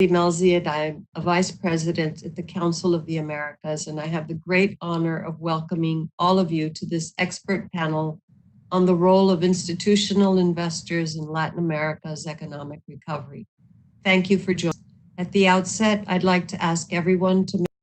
Melziad. I'm a vice president at the Council of the Americas, and I have the great honor of welcoming all of you to this expert panel on the role of institutional investors in Latin America's economic recovery. Thank you for joining. At the outset, I'd like to ask everyone to make sure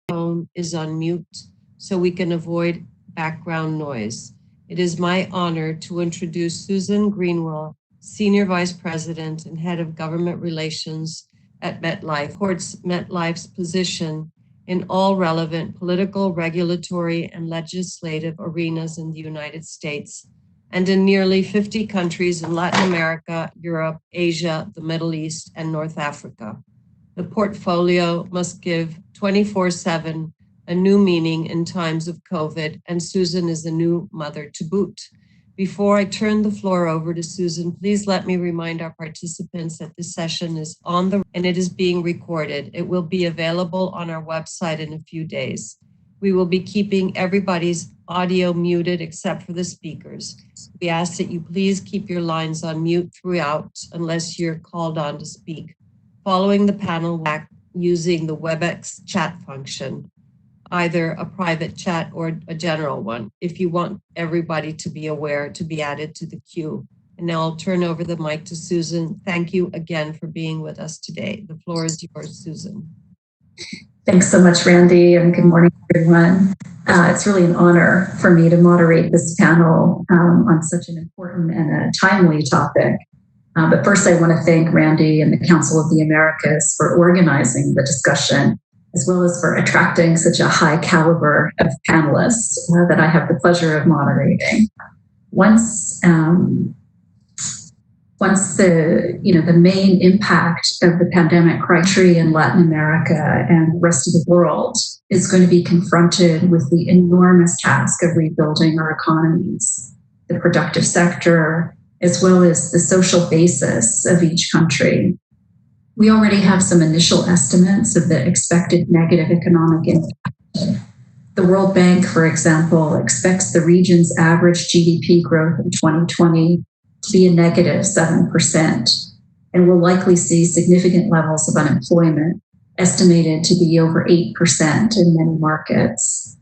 their phone is on mute so we can avoid background noise. It is my honor to introduce Susan Greenwell, Senior Vice President and Head of Government Relations at MetLife, supports MetLife's position in all relevant political, regulatory, and legislative arenas in the United States and in nearly 50 countries in Latin America, Europe, Asia, the Middle East, and North Africa. The portfolio must give 24/7 a new meaning in times of COVID, and Susan is a new mother to boot. Before I turn the floor over to Susan, please let me remind our participants that this session is and it is being recorded. It will be available on our website in a few days. We will be keeping everybody's audio muted except for the speakers. We ask that you please keep your lines on mute throughout unless you're called on to speak. Following the panel, using the WebEx chat function, either a private chat or a general one, if you want everybody to be aware to be added to the queue. And now I'll turn over the mic to Susan. Thank you again for being with us today. The floor is yours, Susan. Thanks so much, Randy, and good morning, everyone. It's really an honor for me to moderate this panel on such an important and a timely topic. But first, I want to thank Randy and the Council of the Americas for organizing the discussion, as well as for attracting such a high caliber of panelists that I have the pleasure of moderating. Once the main impact of the pandemic crisis in Latin America and the rest of the world is going to be confronted with the enormous task of rebuilding our economies, the productive sector, as well as the social basis of each country. We already have some initial estimates of the expected negative economic impact. The World Bank, for example, expects the region's average GDP growth in 2020 to be a negative 7%, and will likely see significant levels of unemployment, estimated to be over 8% in many markets.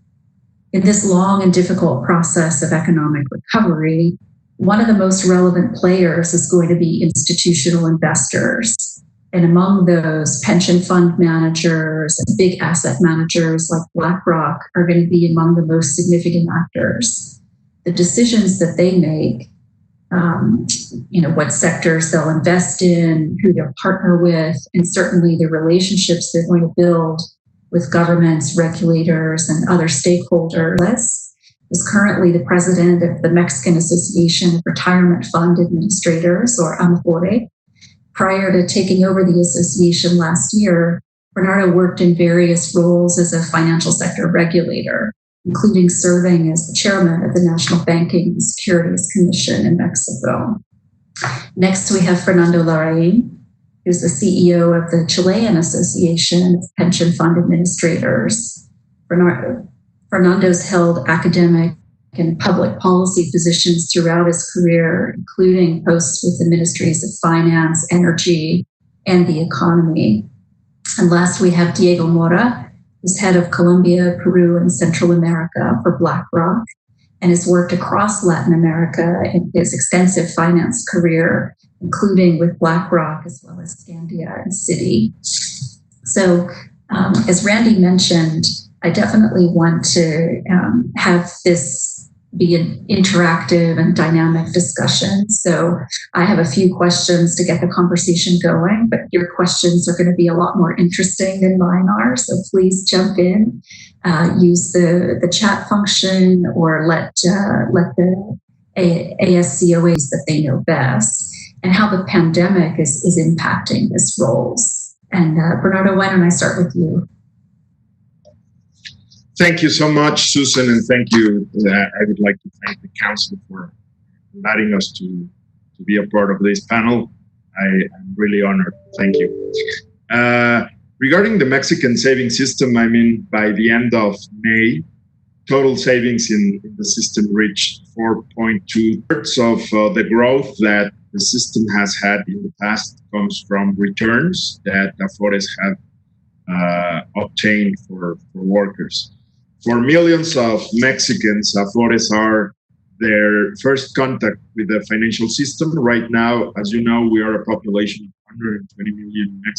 In this long and difficult process of economic recovery, one of the most relevant players is going to be institutional investors. And among those, pension fund managers and big asset managers like BlackRock are going to be among the most significant actors. The decisions that they make, what sectors they'll invest in, who they'll partner with, and certainly the relationships they're going to build with governments, regulators, and other stakeholders. Is currently the president of the Mexican Association of Retirement Fund Administrators, or AMFORE. Prior to taking over the association last year, Bernardo worked in various roles as a financial sector regulator, including serving as the chairman of the National Banking and Securities Commission in Mexico. Next, we have Fernando Larraín, who's the CEO of the Chilean Association of Pension Fund Administrators. Fernando's held academic and public policy positions throughout his career, including posts with the Ministries of Finance, Energy, and the Economy. And last, we have Diego Mora, who's head of Colombia, Peru, and Central America for BlackRock, and has worked across Latin America in his extensive finance career, including with BlackRock as well as Scandia and Citi. So, as Randy mentioned, I definitely want to have this be an interactive and dynamic discussion. So I have a few questions to get the conversation going, but your questions are going to be a lot more interesting than mine are. So please jump in, use the chat function, or let the ASCOAs that they know best, and how the pandemic is impacting these roles. And Bernardo, why don't I start with you? Thank you so much, Susan, and thank you. I would like to thank the Council for inviting us to be a part of this panel. I'm really honored. Thank you. Regarding the Mexican savings system, by the end of May, total savings in the system reached 4.2 thirds of the growth that the system has had in the past comes from returns that Afores have obtained for workers. For millions of Mexicans, Afores are their first contact with the financial system. Right now, as you know, we are a population of 120 million Mexicans.